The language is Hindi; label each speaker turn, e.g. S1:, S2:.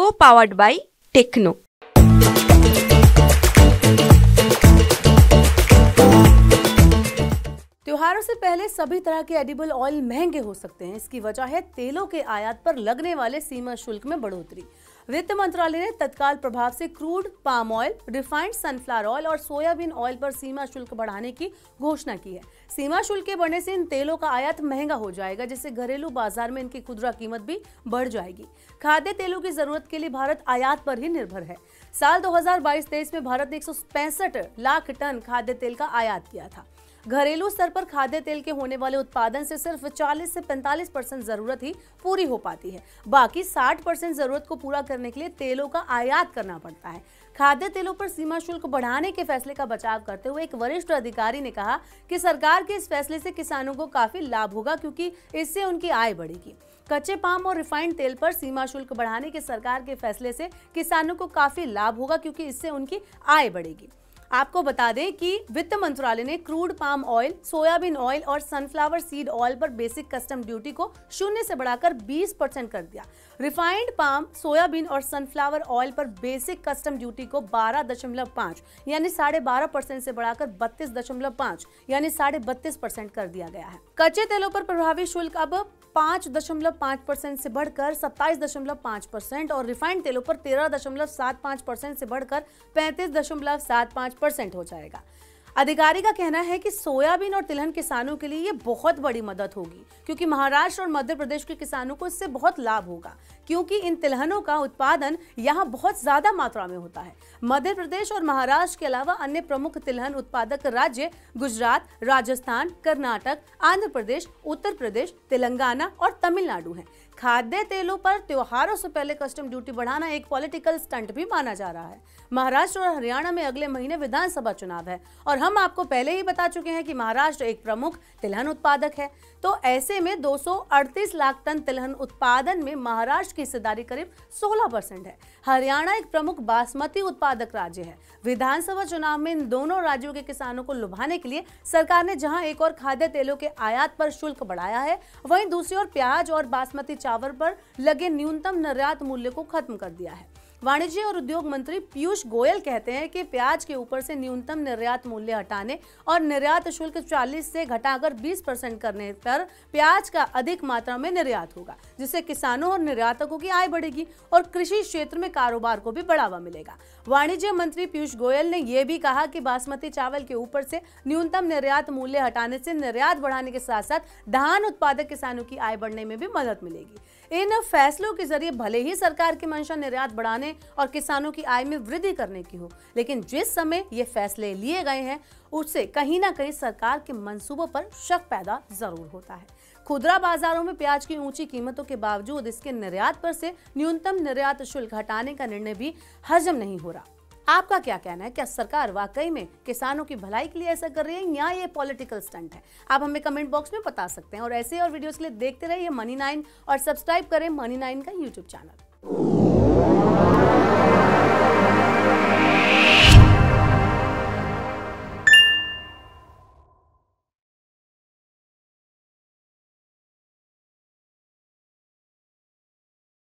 S1: Co-powered by Techno।
S2: त्योहारों से पहले सभी तरह के एडिबल ऑयल महंगे हो सकते हैं। इसकी वजह है तेलों के आयात पर लगने वाले सीमा शुल्क में बढ़ोतरी। वित्त मंत्रालय ने तत्काल प्रभाव से crude palm oil, refined sunflower oil और सोयाबीन ऑयल पर सीमा शुल्क बढ़ाने की घोषणा की है। सीमा शुल्क के बढ़ने से इन तेलों का आयात महंगा हो जाएगा, जिससे घरेलू बाजार में इनकी खुदरा कीमत भी बढ़ जाएगी। खाद्य तेलों की जरूरत के लिए भारत आयात पर ही निर्भर है। साल 2022-23 में भारत ने 165 लाख टन खाद्य तेल का आयात किया था। घरेलू स्तर पर खाद्य तेल के होने वाले उत्पादन से सिर्फ 40 से 45% जरूरत ही पूरी हो पाती है। बाकी 60% जरूरत को पूरा करने के लिए तेलों का आयात करना पड़ता है। खाद्य तेलों पर सीमा शुल्क बढ़ाने के फैसले का बचाव करते हुए एक वरिष्ठ अधिकारी ने कहा कि सरकार के इस फैसले से किसानों को काफी लाभ होगा, क्योंकि इससे उनकी आय बढ़ेगी। कच्चे पाम और रिफाइंड तेल पर सीमा शुल्क बढ़ाने के सरकार के फैसले से किसानों को काफी लाभ होगा, क्योंकि इससे उनकी आय बढ़ेगी। आपको बता दें कि वित्त मंत्रालय ने crude palm oil, soybean oil और सनफ्लावर सीड ऑयल पर बेसिक कस्टम ड्यूटी को 0 से बढ़ाकर 20% कर दिया। रिफाइंड पाम, सोयाबीन और सनफ्लावर ऑयल पर बेसिक कस्टम ड्यूटी को 12.5 यानी 12.5% से बढ़ाकर 32.5 यानी 32.5% कर दिया गया है। कच्चे तेलों पर प्रभावी शुल्क अब 5.5% से बढ़कर 27.5% और रिफाइंड तेलों पर 13.75% से बढ़कर 35.75% हो जाएगा। अधिकारी का कहना है कि सोयाबीन और तिलहन किसानों के लिए ये बहुत बड़ी मदद होगी, क्योंकि महाराष्ट्र और मध्य प्रदेश के किसानों को इससे बहुत लाभ होगा, क्योंकि इन तिलहनों का उत्पादन यहाँ बहुत ज्यादा मात्रा में होता है। मध्य प्रदेश और महाराष्ट्र के अलावा अन्य प्रमुख तिलहन उत्पादक राज्य गुजरात, राजस्थान, कर्नाटक, आंध्र प्रदेश, उत्तर प्रदेश, तेलंगाना और तमिलनाडु हैं। खाद्य तेलों पर त्योहारों से पहले कस्टम ड्यूटी बढ़ाना एक पॉलिटिकल स्टंट भी माना जा रहा है। महाराष्ट्र और हरियाणा में अगले महीने विधानसभा चुनाव है और हम आपको पहले ही बता चुके हैं कि महाराष्ट्र एक प्रमुख तिलहन उत्पादक है। तो ऐसे में 238 लाख टन तिलहन उत्पादन में महाराष्ट्र की हिस्सेदारी करीब 16% है। हरियाणा एक प्रमुख बासमती उत्पादक राज्य है। विधानसभा चुनाव में इन दोनों राज्यों के किसानों को लुभाने के लिए सरकार ने जहां एक और खाद्य तेलों के आयात पर शुल्क बढ़ाया है, वहीं दूसरी ओर प्याज और बासमती चावल पर लगे न्यूनतम निर्यात मूल्य को खत्म कर दिया है। वाणिज्य और उद्योग मंत्री पीयूष गोयल कहते हैं कि प्याज के ऊपर से न्यूनतम निर्यात मूल्य हटाने और निर्यात शुल्क 40 से घटाकर 20% करने पर प्याज का अधिक मात्रा में निर्यात होगा, जिससे किसानों और निर्यातकों की आय बढ़ेगी और कृषि क्षेत्र में कारोबार को भी बढ़ावा मिलेगा। वाणिज्य मंत्री पीयूष गोयल ने यह भी कहा कि बासमती चावल के ऊपर से न्यूनतम निर्यात मूल्य हटाने से निर्यात बढ़ाने के साथ साथ धान उत्पादक किसानों की आय बढ़ने में भी मदद मिलेगी। इन फैसलों के जरिए भले ही सरकार की मंशा निर्यात बढ़ाने और किसानों की आय में वृद्धि करने की हो, लेकिन जिस समय ये फैसले लिए गए हैं उससे कहीं ना कहीं सरकार के मंसूबों पर शक पैदा जरूर होता है। खुदरा बाजारों में प्याज की ऊंची कीमतों के बावजूद इसके निर्यात पर से न्यूनतम निर्यात शुल्क हटाने का निर्णय भी हजम नहीं हो रहा। आपका क्या कहना है? क्या सरकार वाकई में किसानों की भलाई के लिए ऐसा कर रही है या ये पॉलिटिकल स्टंट है? आप हमें कमेंट बॉक्स में बता सकते हैं और ऐसे और वीडियोस के लिए देखते रहिए मनी 9 और सब्सक्राइब करें मनी 9 का यूट्यूब चैनल।